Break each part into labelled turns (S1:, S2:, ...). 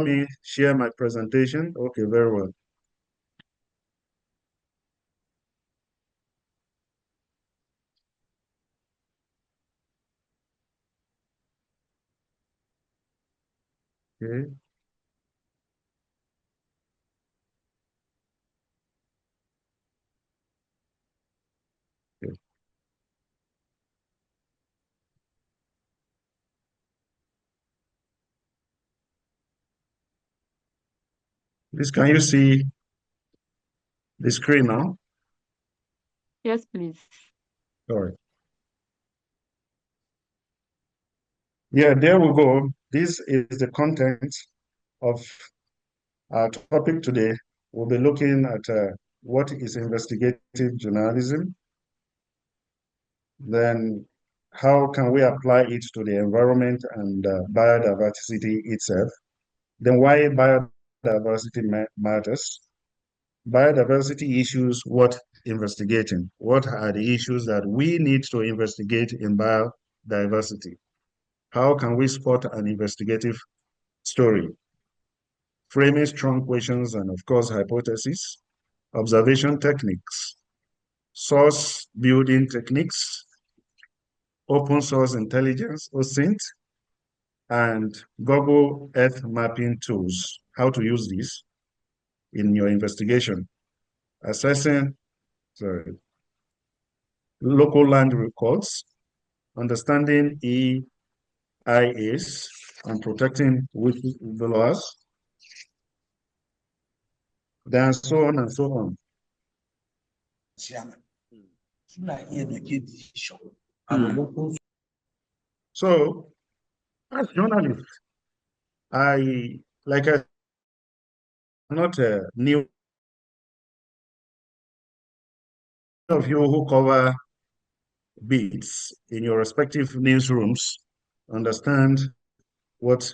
S1: me share my presentation. Okay, very well. Okay. Okay. Please, can you see the screen now?
S2: Yes, please.
S1: All right. Yeah, there we go. This is the content of our topic today. We'll be looking at what is investigative journalism, then how can we apply it to the environment and biodiversity itself, then why biodiversity matters, biodiversity issues worth investigating. What are the issues that we need to investigate in biodiversity? How can we spot an investigative story? Framing strong questions and, of course, hypotheses, observation techniques, source building techniques, open source intelligence, OSINT, and Google Earth mapping tools. How to use these in your investigation. Assessing, sorry, local land records, understanding EIAs, and protecting whistleblowers, then so on and so on. So, as journalists, I not new of you who cover beats in your respective newsrooms understand what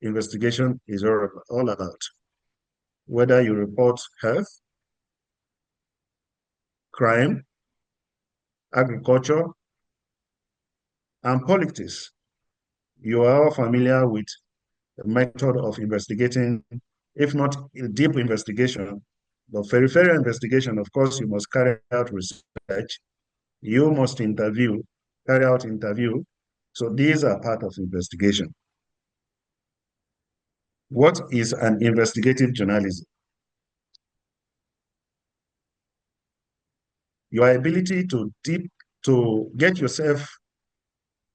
S1: investigation is all about. Whether you report health, crime, agriculture, and politics, you are all familiar with the method of investigating, if not a deep investigation, but peripheral investigation. Of course, you must carry out research. You must interview, carry out interview. So these are part of investigation. What is an investigative journalism? Your ability to get yourself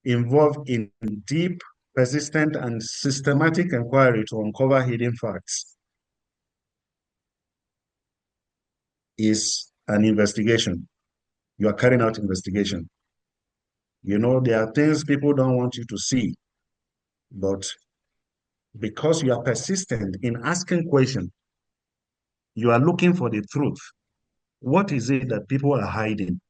S1: involved in deep, persistent, and systematic inquiry to uncover hidden facts is an investigation. You are carrying out investigation. You know, there are things people don't want you to see, but because you are persistent in asking questions, you are looking for the truth. What is it that people are hiding?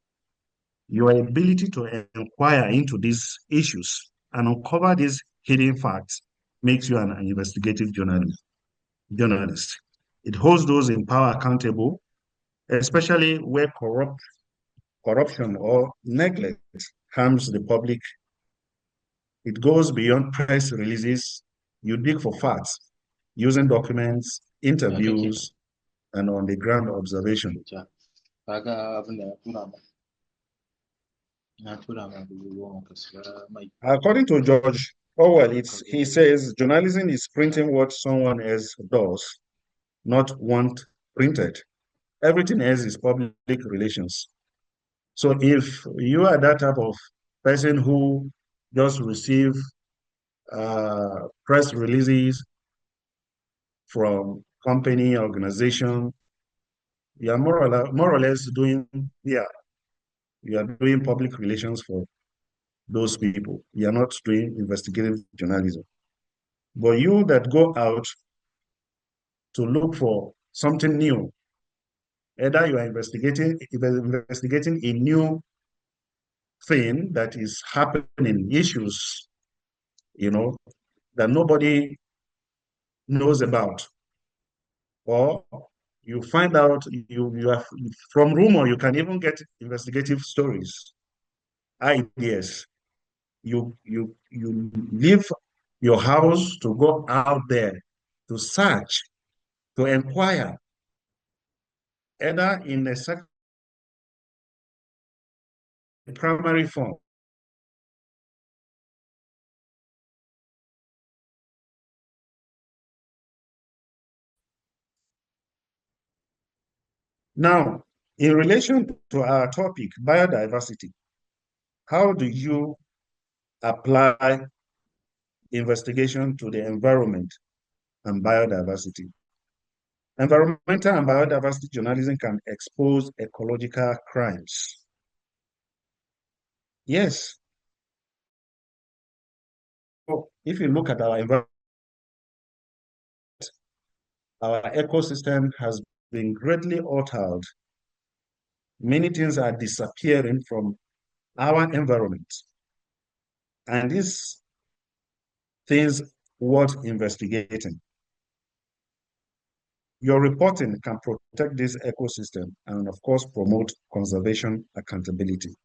S1: Your ability to inquire into these issues and uncover these hidden facts makes you an investigative journalist. It holds those in power accountable, especially where corruption or neglect harms the public. It goes beyond press releases. You dig for facts using documents, interviews, and on-the-ground observation. According to George Orwell, he says journalism is printing what someone else does, not want printed. Everything else is public relations. So if you are that type of person who just receive press releases from company, organization, you are more or less doing, yeah, you are doing public relations for those people. You are not doing investigative journalism. But you that go out to look for something new, either you are investigating a new thing that is happening, issues, you know, that nobody knows about, or you find out you have from rumor, you can even get investigative stories, ideas. You leave your house to go out there to search, to inquire, either in a primary form. Now, in relation to our topic, biodiversity, how do you apply investigation to the environment and biodiversity? Environmental and biodiversity journalism can expose ecological crimes. Yes. So if you look at our environment, our ecosystem has been greatly altered. Many things are disappearing from our environment. And these things worth investigating. Your reporting can protect this ecosystem and, of course, promote conservation accountability.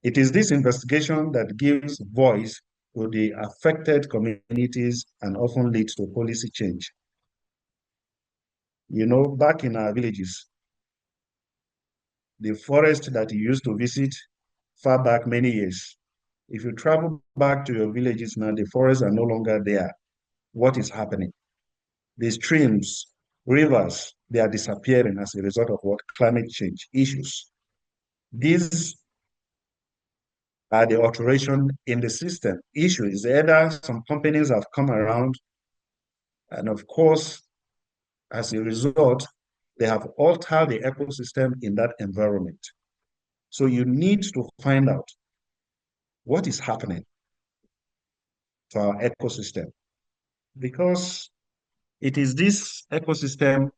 S1: It is this investigation that gives voice to the affected communities and often leads to policy change. You know, back in our villages, the forest that you used to visit far back many years, if you travel back to your villages now, the forests are no longer there. What is happening? The streams, rivers, they are disappearing as a result of what? Climate change issues. These are the alteration in the system. Issue is either some companies have come around, and of course, as a result, they have altered the ecosystem in that environment. So you need to find out what is happening to our ecosystem, because it is this ecosystem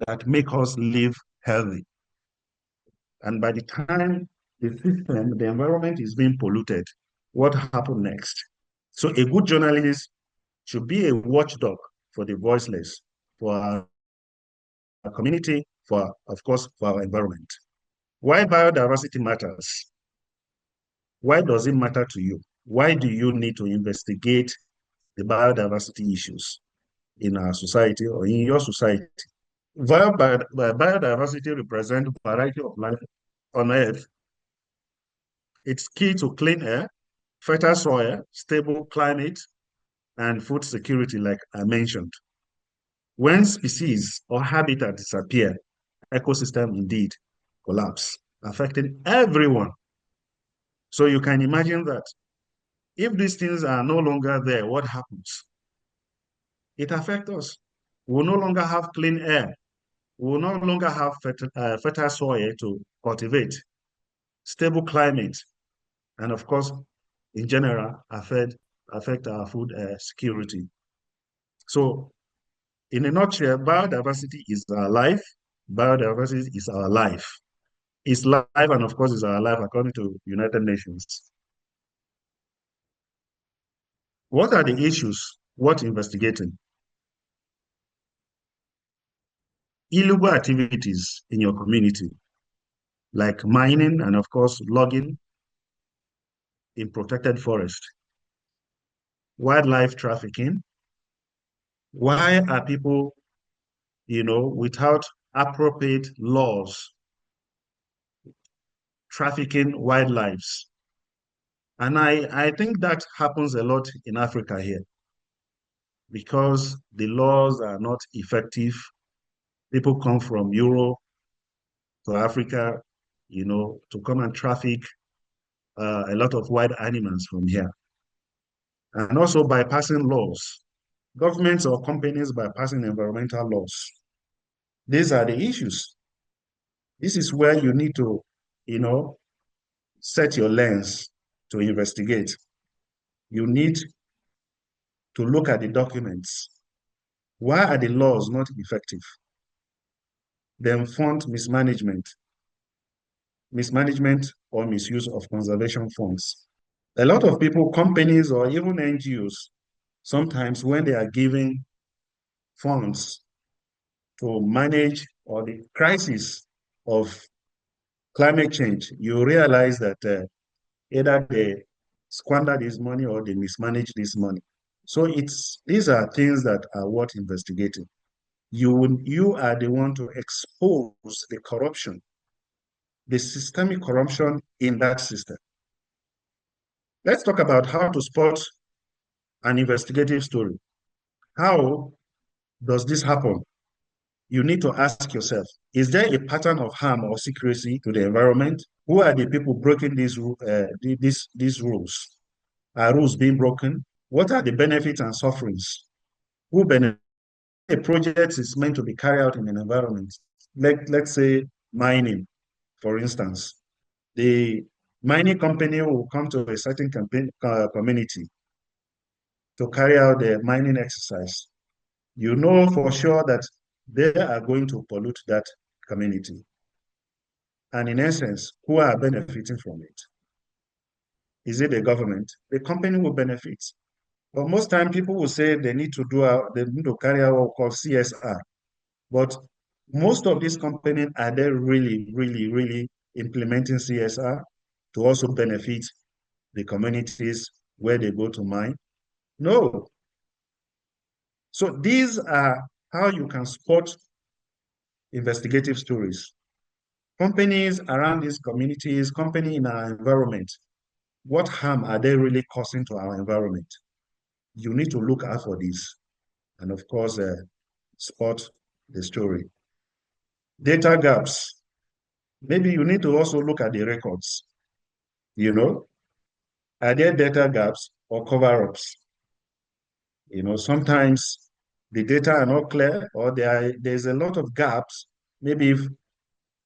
S1: that make us live healthy. And by the time the system, the environment is being polluted, what happens next? So a good journalist should be a watchdog for the voiceless, for our community, for, of course, for our environment. Why biodiversity matters? Why does it matter to you? Why do you need to investigate the biodiversity issues in our society or in your society? Biodiversity represents variety of life on Earth. It's key to clean air, fertile soil, stable climate, and food security, like I mentioned. When species or habitat disappear, ecosystem indeed collapse, affecting everyone. So you can imagine that if these things are no longer there, what happens? It affects us. We will no longer have clean air. We will no longer have fertile soil to cultivate, stable climate, and of course, in general, affect our food security. So, in a nutshell, biodiversity is our life. Biodiversity is our life. It's life, and of course, it's our life according to United Nations. What are the issues worth investigating? Illegal activities in your community, like mining and, of course, logging in protected forest, wildlife trafficking. Why are people, without appropriate laws, trafficking wildlife? And I think that happens a lot in Africa here because the laws are not effective. People come from Europe to Africa, to come and traffic a lot of wild animals from here. And also bypassing laws. Governments or companies bypassing environmental laws. These are the issues. This is where you need to, set your lens to investigate. You need to look at the documents. Why are the laws not effective? Then fund mismanagement or misuse of conservation funds. A lot of people, companies, or even NGOs, sometimes when they are giving funds to manage or the crisis of climate change, you realize that either they squander this money or they mismanage this money. So these are things that are worth investigating. You are the one to expose the corruption, the systemic corruption in that system. Let's talk about how to spot an investigative story. How does this happen? You need to ask yourself, is there a pattern of harm or secrecy to the environment? Who are the people breaking these rules? Are rules being broken? What are the benefits and sufferings? Who benefits? A project is meant to be carried out in an environment, like let's say mining, for instance. The mining company will come to a certain community to carry out the mining exercise. You know for sure that they are going to pollute that community. And in essence, who are benefiting from it? Is it the government? The company will benefit. But most time people will say they need to carry out what we call CSR. But most of these companies, are they really, really, really implementing CSR to also benefit the communities where they go to mine? No. So these are how you can spot investigative stories. Companies around these communities, company in our environment, what harm are they really causing to our environment? You need to look out for this and, of course, spot the story. Data gaps. Maybe you need to also look at the records. You know, are there data gaps or cover-ups? You know, sometimes the data are not clear or there's a lot of gaps, maybe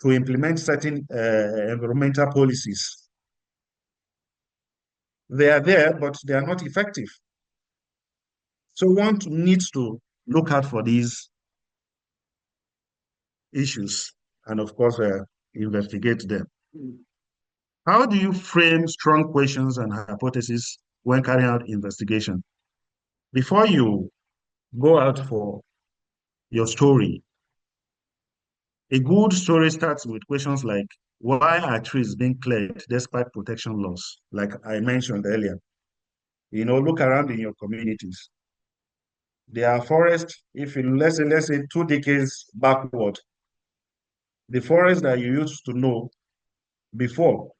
S1: to implement certain environmental policies. They are there, but they are not effective. So one needs to look out for these issues and, of course, investigate them. How do you frame strong questions and hypotheses when carrying out investigation? Before you go out for your story, a good story starts with questions like, why are trees being cleared despite protection laws? Like I mentioned earlier, you know, look around in your communities. There are forests, if you, let's say 2 decades backward, the forest that you used to know before,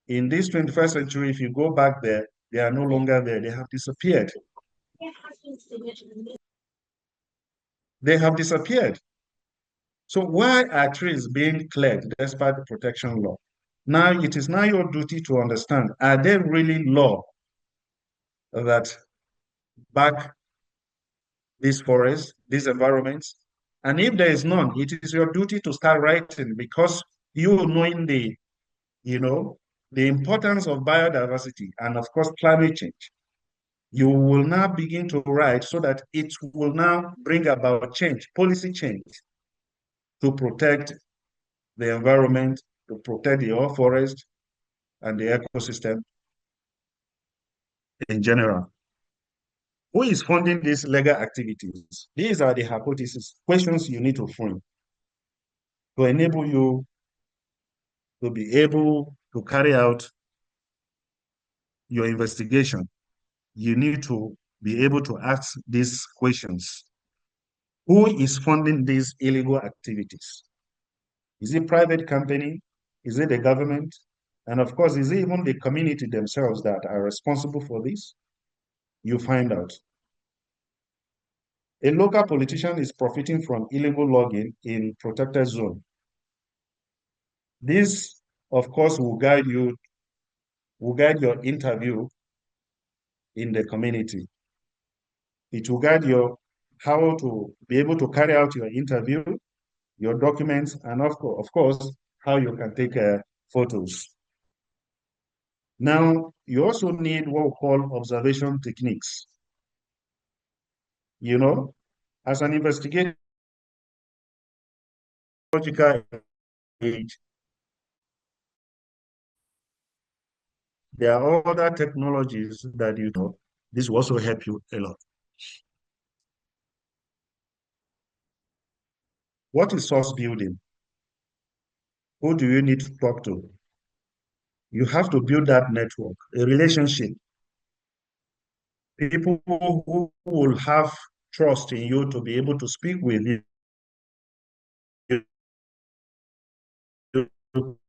S1: in this 21st century, if you go back there, they are no longer there. They have disappeared. They have disappeared. So why are trees being cleared despite the protection law? Now, it is now your duty to understand, are there really law that back these forests, these environments? And if there is none, it is your duty to start writing because you knowing you know, the importance of biodiversity and of course climate change, you will now begin to write so that it will now bring about change, policy change to protect the environment, to protect the forest and the ecosystem in general. Who is funding these legal activities? These are the hypotheses, questions you need to frame to enable you to be able to carry out your investigation. You need to be able to ask these questions. Who is funding these illegal activities? Is it private company? Is it the government? And of course, is it even the community themselves that are responsible for this? You find out. A local politician is profiting from illegal logging in protected zone. This, of course, will guide your interview in the community. It will guide your how to be able to carry out your interview, your documents, and of course, how you can take photos. Now, you also need what we call observation techniques. You know, as an investigator, age, there are other technologies that you know, this will also help you a lot. What is source building? Who do you need to talk to? You have to build that network, a relationship. people who will have trust in you to be able to speak with you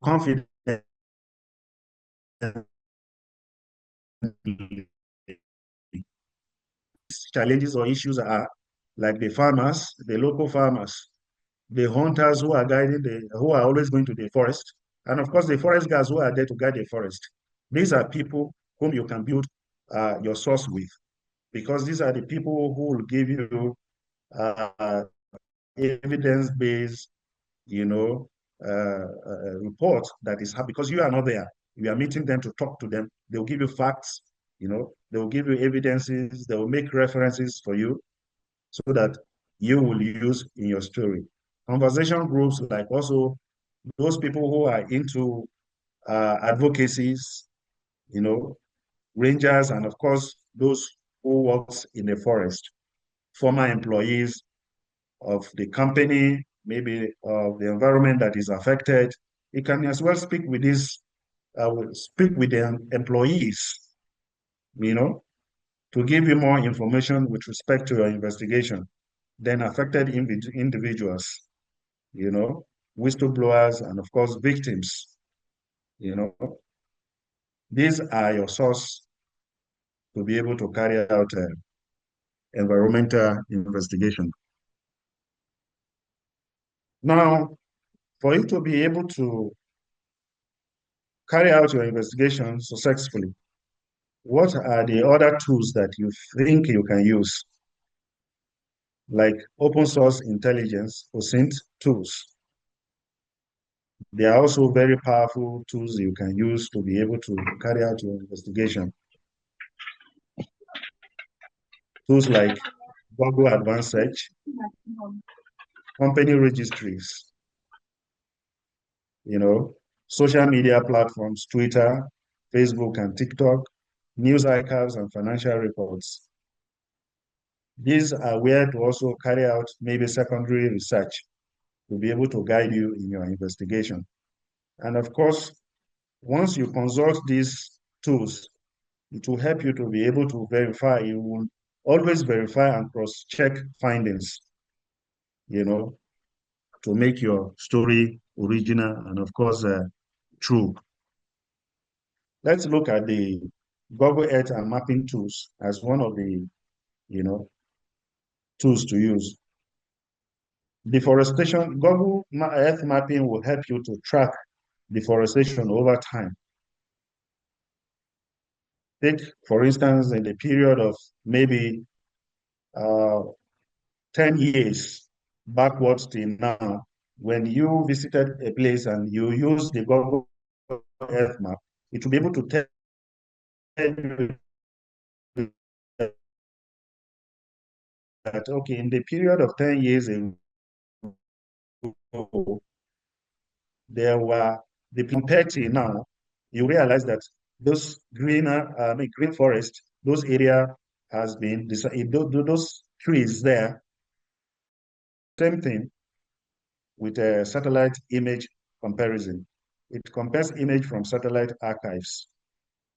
S1: confidently. Challenges or issues are like the farmers, the local farmers, the hunters who are who are always going to the forest, and of course the forest guards who are there to guide the forest. These are people whom you can build your source with, because these are the people who will give you uh, evidence-based, you know, report that is happening, because you are not there. You are meeting them to talk to them. They'll give you facts, they will give you evidences, they will make references for you so that you will use in your story. Conversation groups, like also those people who are into advocacies, you know, rangers, and of course, those who works in the forest, former employees of the company, maybe of the environment that is affected. You can as well speak with the employees, you know, to give you more information with respect to your investigation than affected individuals, you know, whistleblowers, and of course, victims, you know. These are your source to be able to carry out environmental investigation. Now, for you to be able to carry out your investigation successfully, what are the other tools that you think you can use, like open source intelligence or synth tools? They are also very powerful tools you can use to be able to carry out your investigation. Tools like Google Advanced Search, company registries, you know, social media platforms, Twitter, Facebook, and TikTok, news archives, and financial reports. These are where to also carry out maybe secondary research to be able to guide you in your investigation. And of course, once you consult these tools, it will help you to be able to verify. You will always verify and cross-check findings, you know, to make your story original and of course true. Let's look at the Google Earth and mapping tools as one of the, you know, tools to use. Deforestation, Google Earth mapping will help you to track deforestation over time. Take, for instance, in the period of maybe uh, 10 years backwards till now, when you visited a place and you use the Google Earth map, it will be able to tell you that, okay, in the period of 10 years ago, there were, the compared to now, you realize that those green forest, those area has been, those trees there, same thing with a satellite image comparison. It compares image from satellite archives.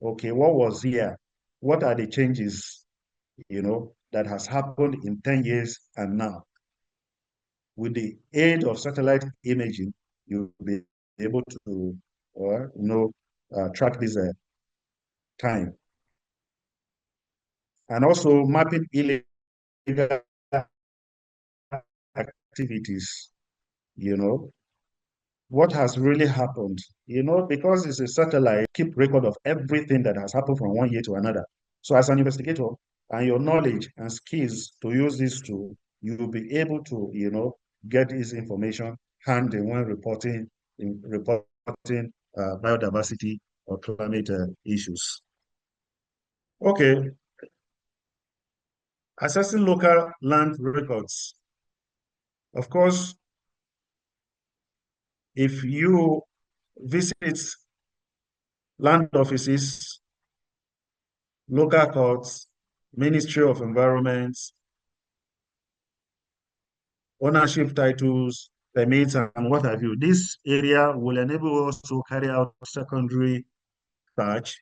S1: Okay, what was here? What are the changes, that has happened in 10 years and now? With the aid of satellite imaging, you'll be able to, track this time. And also mapping illegal activities, you know, what has really happened, because it's a satellite, keep record of everything that has happened from one year to another. So as an investigator, and your knowledge and skills to use this tool, you'll be able to, get this information handy when reporting biodiversity or climate issues. Okay, assessing local land records. Of course, if you visit land offices, local courts, Ministry of Environment, ownership titles, permits, and what have you, this area will enable us to carry out secondary search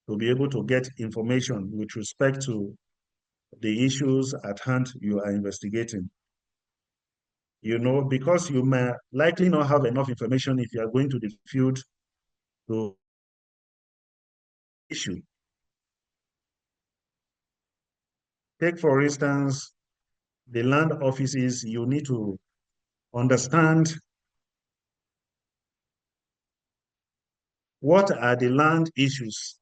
S1: to be able to get information with respect to the issues at hand you are investigating. Because you may likely not have enough information if you are going to the field to issue. Take, for instance, the land offices. You need to understand what are the land issues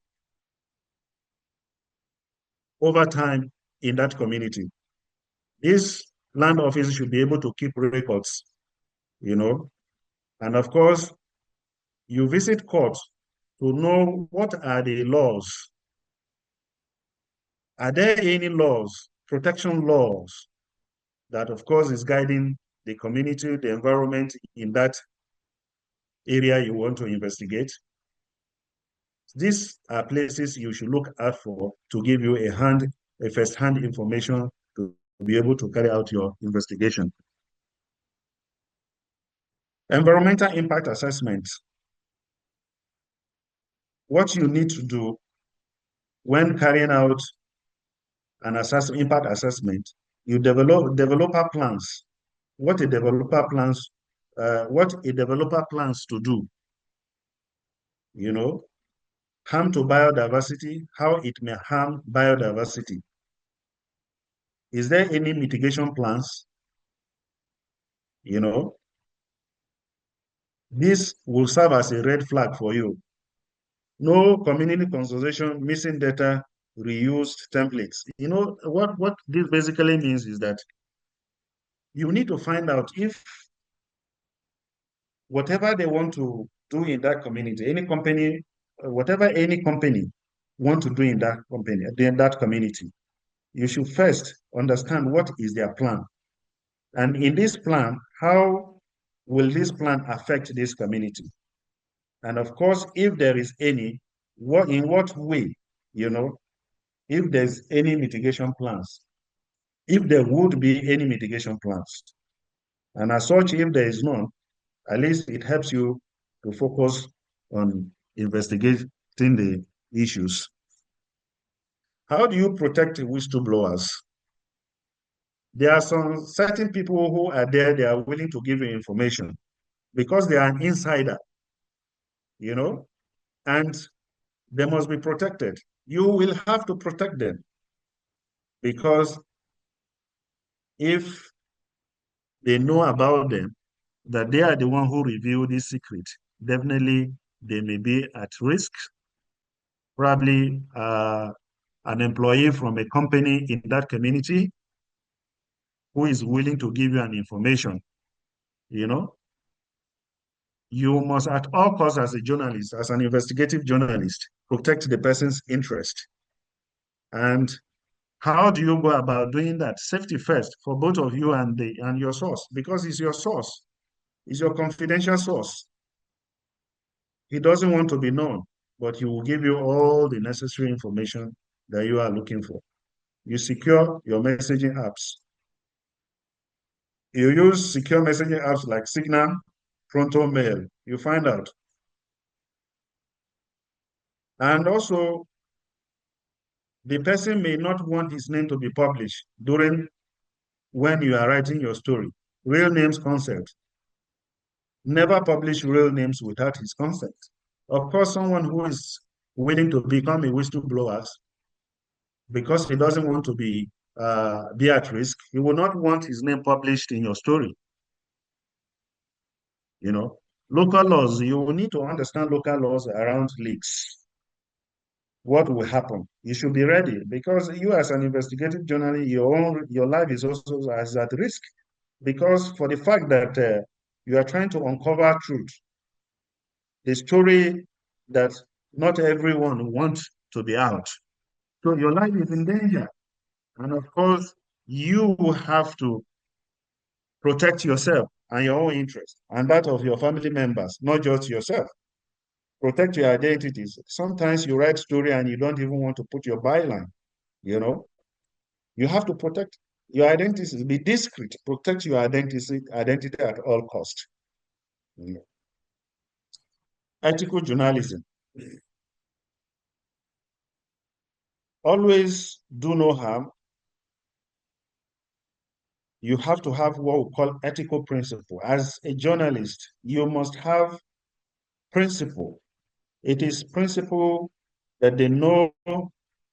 S1: over time in that community. This land office should be able to keep records, and of course, you visit court to know what are the laws. Are there any laws, protection laws, that of course is guiding the community, the environment in that area you want to investigate? These are places you should look out for to give you a first-hand information to be able to carry out your investigation. Environmental impact assessment. What you need to do when carrying out an impact assessment, you develop developer plans. What a developer plans to do, harm to biodiversity, how it may harm biodiversity. Is there any mitigation plans? This will serve as a red flag for you. No community consultation, missing data, reused templates. What this basically means is that you need to find out if whatever they want to do in that community, whatever any company want to do in that community, you should first understand what is their plan. And in this plan, how will this plan affect this community? And of course, if there is any, in what way, if there's any mitigation plans, if there would be any mitigation plans. And as such, if there is none, at least it helps you to focus on investigating the issues. How do you protect whistleblowers? There are some certain people who are there, they are willing to give you information because they are an insider, and they must be protected. You will have to protect them because if they know about them, that they are the one who reveal this secret, definitely they may be at risk. Probably an employee from a company in that community who is willing to give you an information, you must at all costs as a journalist, as an investigative journalist, protect the person's interest. And how do you go about doing that? Safety first for both of you and your source, because it's your source. It's your confidential source. He doesn't want to be known, but he will give you all the necessary information that you are looking for. You secure your messaging apps. You use secure messaging apps like Signal, Pronto Mail. You find out. And also, the person may not want his name to be published when you are writing your story. Real names consent. Never publish real names without his consent. Of course, someone who is willing to become a whistleblower because he doesn't want to be at risk, he will not want his name published in your story. Local laws, you will need to understand local laws around leaks. What will happen? You should be ready because you, as an investigative journalist, your life is also at risk because for the fact that you are trying to uncover truth, the story that not everyone wants to be out. So your life is in danger. And of course, you have to protect yourself and your own interest and that of your family members, not just yourself. Protect your identities. Sometimes you write story and you don't even want to put your byline, You have to protect your identity. Be discreet. Protect your identity at all cost. Yeah. Ethical journalism. always do no harm. You have to have what we call ethical principle. As a journalist, you must have principle. It is principle that they know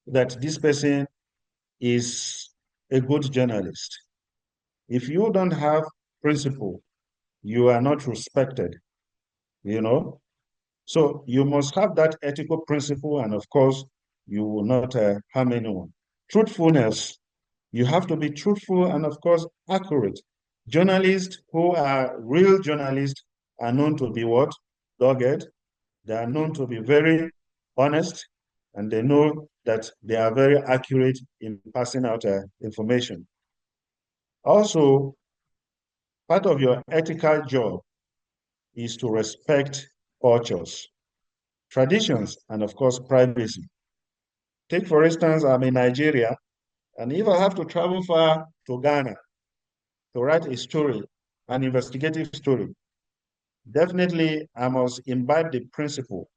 S1: that this person is a good journalist. If you don't have principle, you are not respected, you know? So you must have that ethical principle, and of course, you will not harm anyone. Truthfulness, you have to be truthful and, of course, accurate. Journalists who are real journalists are known to be what? Dogged. They are known to be very honest, and they know that they are very accurate in passing out information. Also, part of your ethical job is to respect cultures, traditions, and of course, privacy. Take, for instance, I'm in Nigeria, and if I have to travel far to Ghana to write a story, an investigative story, definitely I must imbibe the principle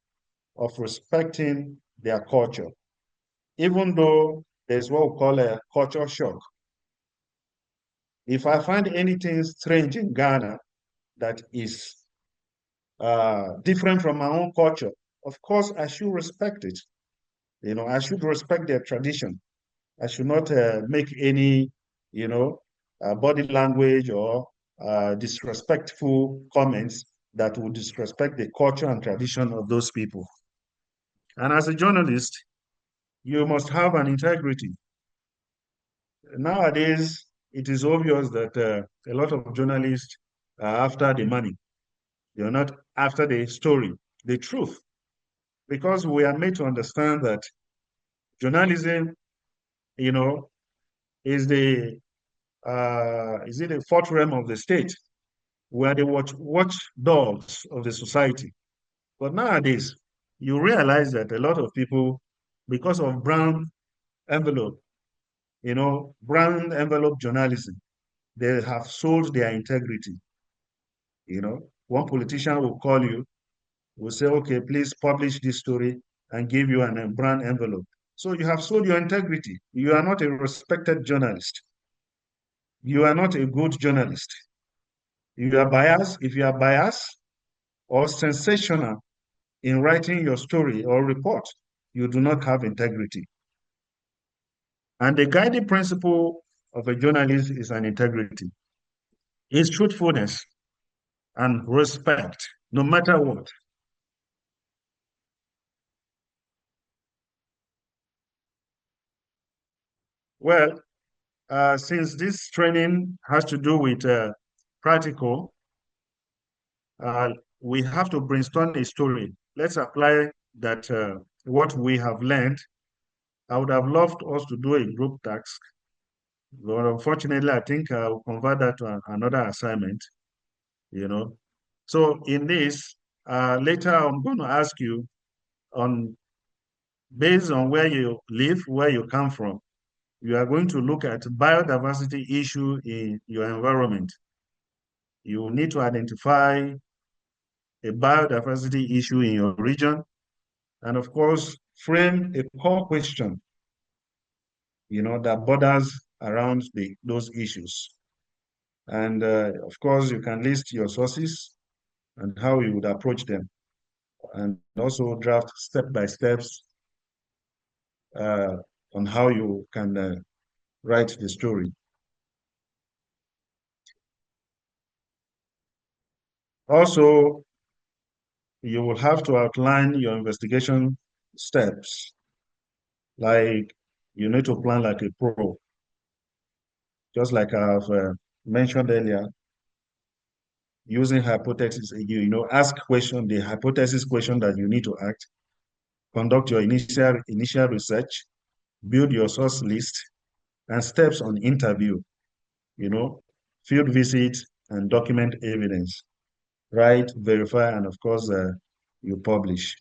S1: of respecting their culture, even though there's what we call a culture shock. If I find anything strange in Ghana that is different from my own culture, of course, I should respect it. You know, I should respect their tradition. I should not make any, you know, body language or disrespectful comments that would disrespect the culture and tradition of those people. And as a journalist, you must have an integrity. Nowadays, it is obvious that a lot of journalists are after the money. You're not after the story, the truth, because we are made to understand that journalism, you know, is it the fourth realm of the state? We are the watchdogs of the society. But nowadays, you realize that a lot of people, because of brown envelope, brown envelope journalism, they have sold their integrity. One politician will call you, will say, okay, please publish this story and give you an brown envelope. So you have sold your integrity. You are not a respected journalist. You are not a good journalist. You are biased. If you are biased or sensational in writing your story or report, you do not have integrity. And the guiding principle of a journalist is an integrity, is truthfulness and respect, no matter what. Well, since this training has to do with practical, uh, we have to brainstorm a story. Let's apply that what we have learned. I would have loved us to do a group task, but unfortunately, I think I'll convert that to another assignment, you know. So in this, later I'm going to ask you on based on where you live, where you come from, you are going to look at biodiversity issue in your environment. You need to identify a biodiversity issue in your region, and of course, frame a core question, that borders around those issues. And of course, you can list your sources and how you would approach them, and also draft step-by-steps uh, on how you can write the story. Also, you will have to outline your investigation steps. Like you need to plan like a pro, just like I've mentioned earlier, using hypothesis. Ask question, the hypothesis question that you need to ask, conduct your initial research, build your source list, and steps on interview, you know, field visit and document evidence. Write, verify, and of course, you publish.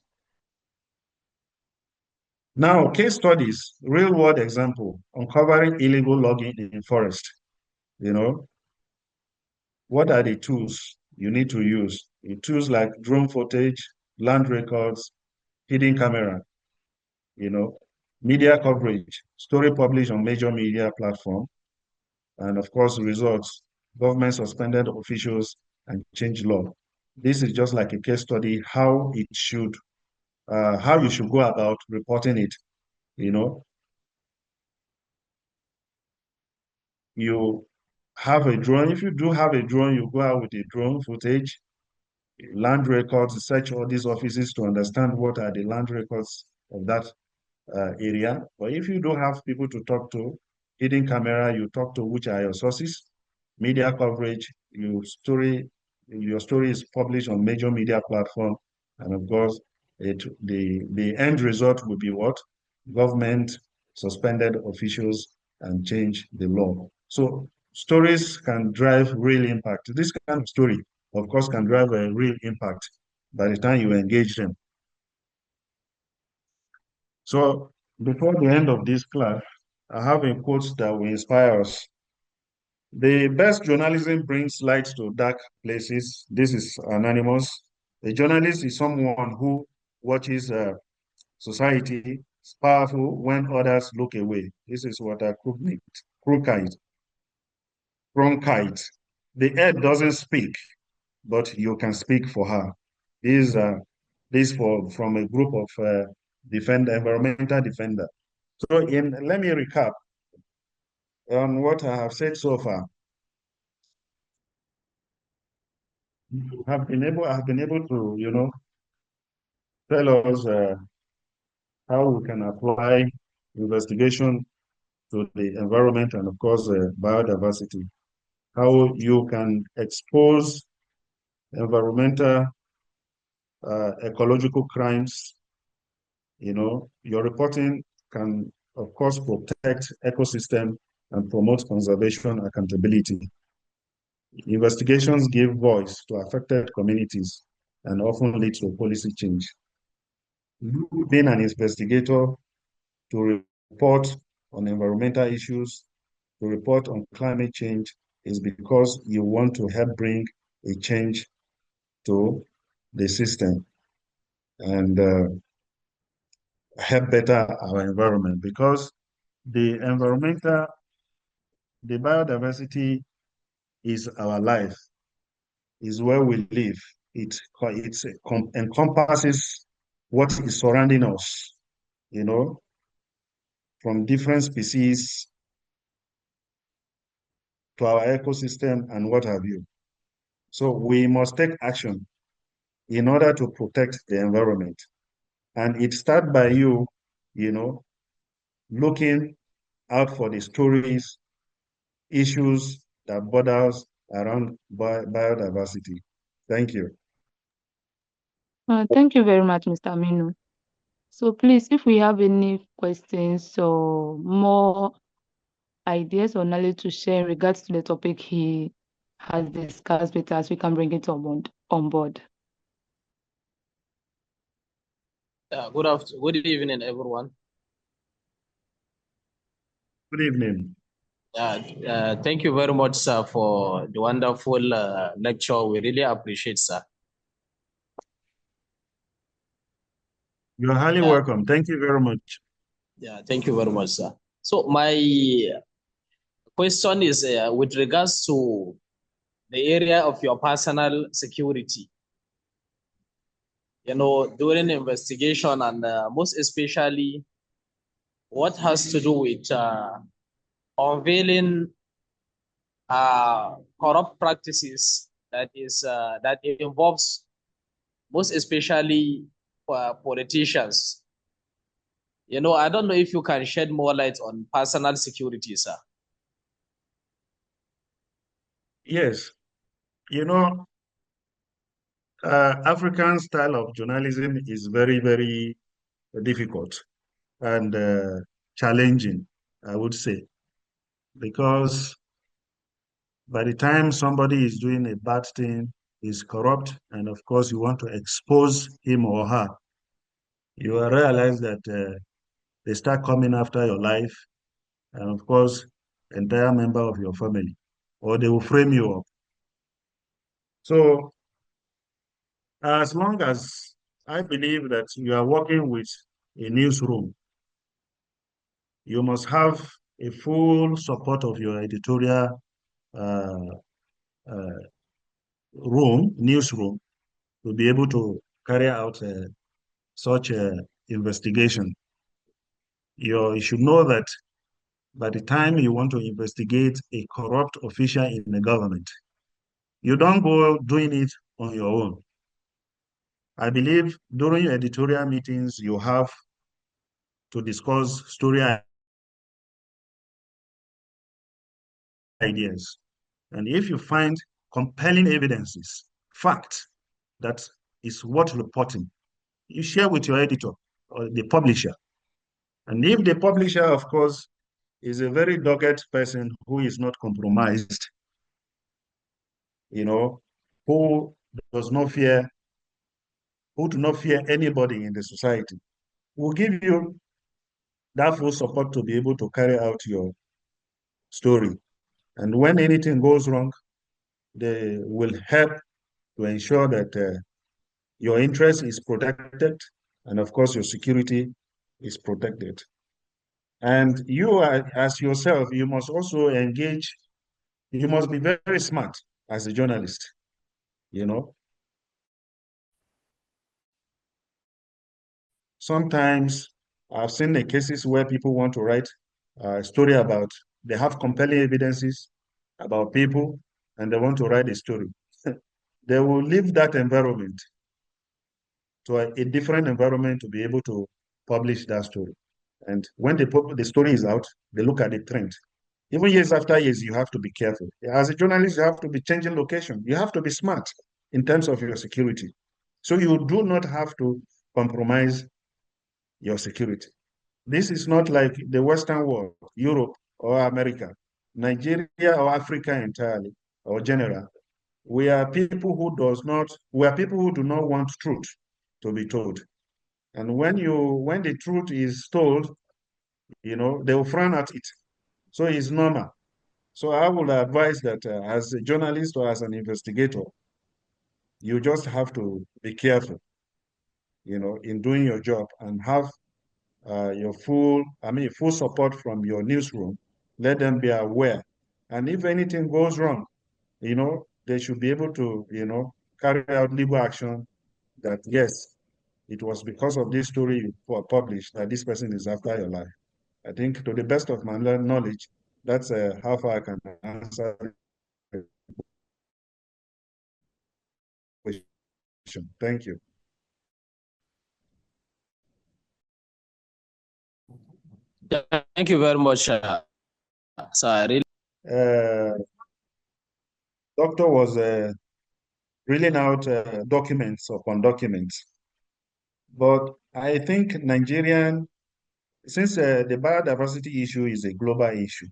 S1: Now, case studies, real world example, uncovering illegal logging in forest. You know, what are the tools you need to use? The tools like drone footage, land records, hidden camera, you know. Media coverage, story published on major media platform, and of course, results, government suspended officials and changed law. This is just like a case study, how you should go about reporting it. You know, you have a drone. If you do have a drone, you go out with a drone footage, land records, search all these offices to understand what are the land records of that area. But if you don't have people to talk to, hidden camera, you talk to which are your sources, media coverage, your story is published on major media platform, and of course, the end result will be what? Government suspended officials and change the law. So stories can drive real impact. This kind of story, of course, can drive a real impact by the time you engage them. So before the end of this class, I have a quote that will inspire us. The best journalism brings light to dark places. This is anonymous. A journalist is someone who watches society is powerful when others look away. This is what I Cronkite. Cronkite. The earth doesn't speak, but you can speak for her. These this from a group of environmental defender. So let me recap on what I have said so far. I have been able to, tell us how we can apply investigation to the environment and, of course, biodiversity. How you can expose environmental, ecological crimes. Your reporting can, of course, protect ecosystem and promote conservation accountability. Investigations give voice to affected communities and often lead to policy change. You being an investigator to report on environmental issues, to report on climate change, is because you want to help bring a change to the system and help better our environment. Because the environmental, the biodiversity is our life, is where we live. It encompasses what is surrounding us, you know, from different species to our ecosystem and what have you. So we must take action in order to protect the environment. And it starts by you, you know, looking out for the stories, issues that borders around biodiversity. Thank you.
S2: Thank you very much, Mr. Aminu. So please, if we have any questions or more ideas or knowledge to share in regards to the topic he has discussed with us, we can bring it on board.
S3: Good evening, everyone.
S1: Good evening.
S3: Thank you very much, sir, for the wonderful lecture. We really appreciate, sir.
S1: You're highly welcome. Thank you very much.
S3: Yeah, thank you very much, sir. So my question is with regards to the area of your personal security. During investigation and most especially what has to do with unveiling corrupt practices that involves most especially politicians. I don't know if you can shed more light on personal security, sir.
S1: Yes. African style of journalism is very, very difficult and challenging, I would say, because by the time somebody is doing a bad thing, is corrupt, and of course you want to expose him or her, you will realize that they start coming after your life, and of course, entire member of your family, or they will frame you up. So as long as I believe that you are working with a newsroom, You must have a full support of your editorial uh, uh, newsroom, to be able to carry out such a investigation. You should know that by the time you want to investigate a corrupt official in the government, you don't go doing it on your own. I believe during editorial meetings, you have to discuss story ideas. And if you find compelling evidences, fact, that is worth reporting, you share with your editor or the publisher. And if the publisher, of course, is a very dogged person who is not compromised, you know, who does not fear, who do not fear anybody in the society, will give you that full support to be able to carry out your story. And when anything goes wrong, they will help to ensure that your interest is protected, and of course, your security is protected. And you, as yourself, you must also engage, you must be very smart as a journalist, you know. Sometimes I've seen the cases where people want to write a story about, they have compelling evidences about people, and they want to write a story. They will leave that environment to a different environment to be able to publish that story. And when the story is out, they look at the trend. Even years after years, you have to be careful. As a journalist, you have to be changing location. You have to be smart in terms of your security. So you do not have to compromise your security. This is not like the Western world, Europe or America, Nigeria or Africa entirely, or general. We are people who do not want truth to be told. And when the truth is told, they will frown at it. So it's normal. So I would advise that as a journalist or as an investigator, you just have to be careful, in doing your job, and have your full support from your newsroom. Let them be aware. And if anything goes wrong, they should be able to, carry out legal action that, yes, it was because of this story you published that this person is after your life. I think to the best of my knowledge, that's how far I can answer the question. Thank you.
S3: Thank you very much. So I really
S1: Doctor was reeling out documents upon documents. But I think since the biodiversity issue is a global issue,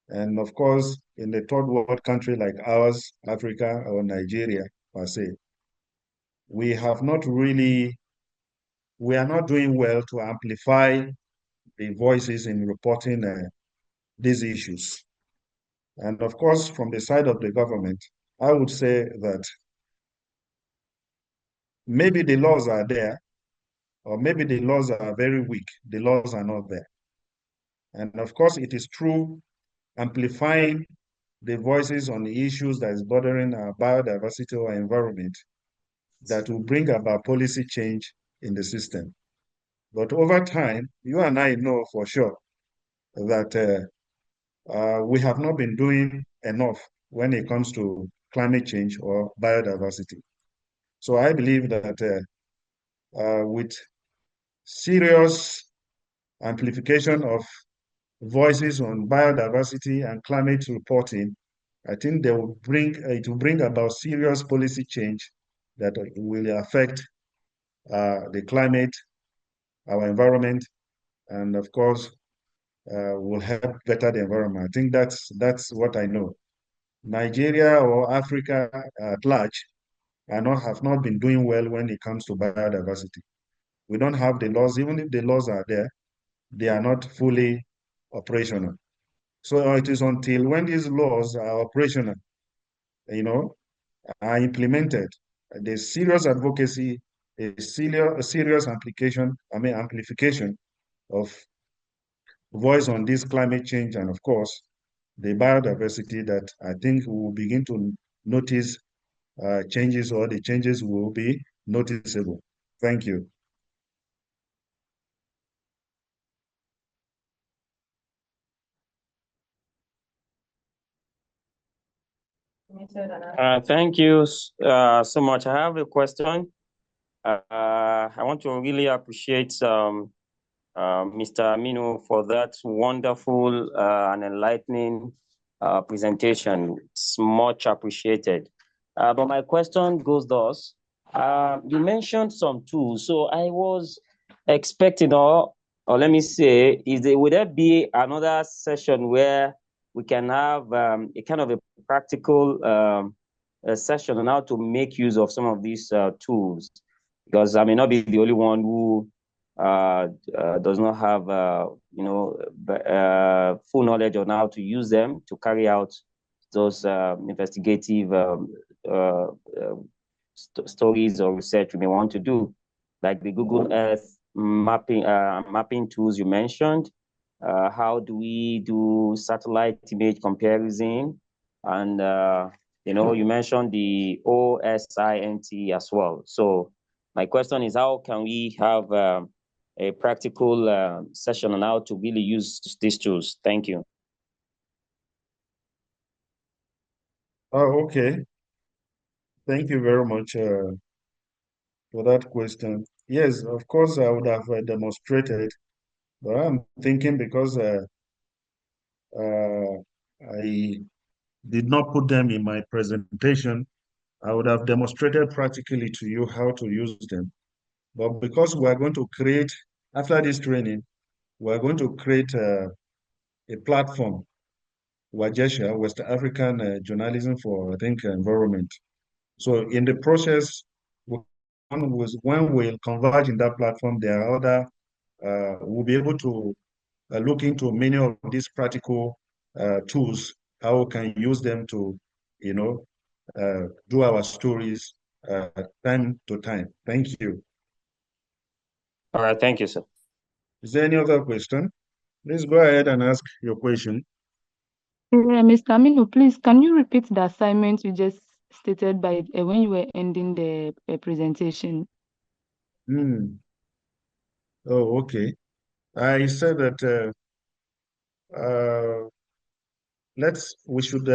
S1: and of course, in the third world country like ours, Africa or Nigeria per se, we are not doing well to amplify the voices in reporting these issues. And of course, from the side of the government, I would say that maybe the laws are there, or maybe the laws are very weak. The laws are not there. And of course, it is true, amplifying the voices on the issues that is bothering our biodiversity or environment, that will bring about policy change in the system. But over time, you and I know for sure that we have not been doing enough when it comes to climate change or biodiversity. So I believe that with serious amplification of voices on biodiversity and climate reporting, I think it will bring about serious policy change that will affect the climate, our environment, and of course, will help better the environment. I think that's what I know. Nigeria or Africa at large have not been doing well when it comes to biodiversity. We don't have the laws. Even if the laws are there, they are not fully operational. So it is until when these laws are operational, you know, are implemented, the serious advocacy, a serious amplification of voice on this climate change and, of course, the biodiversity, that I think we will begin to notice changes, or the changes will be noticeable. Thank you.
S4: Thank you so much. I have a question. I want to really appreciate Mr. Aminu for that wonderful and enlightening presentation. It's much appreciated. But my question goes thus. You mentioned some tools, so I was expecting, or let me say, would there be another session where we can have a kind of a practical a session on how to make use of some of these tools? Because I may not be the only one who does not have full knowledge on how to use them to carry out those investigative stories or research we may want to do, like the Google Earth mapping tools you mentioned. How do we do satellite image comparison? And you mentioned the OSINT as well. So my question is, how can we have a practical session on how to really use these tools? Thank you.
S1: Oh, okay. Thank you very much for that question. Yes, of course, I would have demonstrated, but I'm thinking because I did not put them in my presentation, I would have demonstrated practically to you how to use them. But because we are going to create, after this training, we are going to create a platform, WAJESHA, West African Journalism for, I think, Environment. So in the process, when we'll converge in that platform, there are other, we'll be able to look into many of these practical tools, how we can use them to, do our stories time to time. Thank you.
S4: All right, thank you, sir.
S1: Is there any other question? Please go ahead and ask your question.
S2: Mr. Aminu, please, can you repeat the assignment you just stated by when you were ending the presentation?
S1: Oh, okay. I said that we should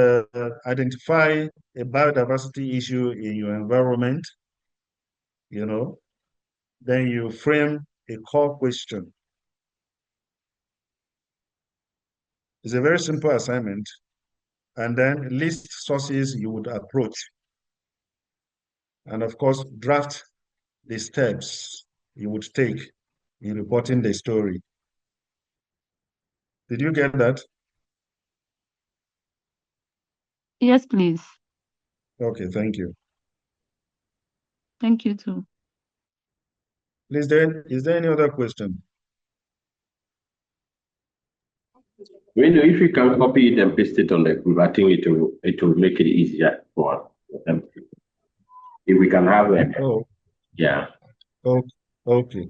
S1: identify a biodiversity issue in your environment, then you frame a core question. It's a very simple assignment. And then list sources you would approach. And of course, draft the steps you would take in reporting the story. Did you get that?
S2: Yes, please.
S1: Okay, thank you.
S2: Thank you too.
S1: Is there any other question?
S5: If you can copy it and paste it on the group, I think it will make it easier for them. If we can have it.
S1: Oh.
S5: Yeah.
S1: Oh, okay.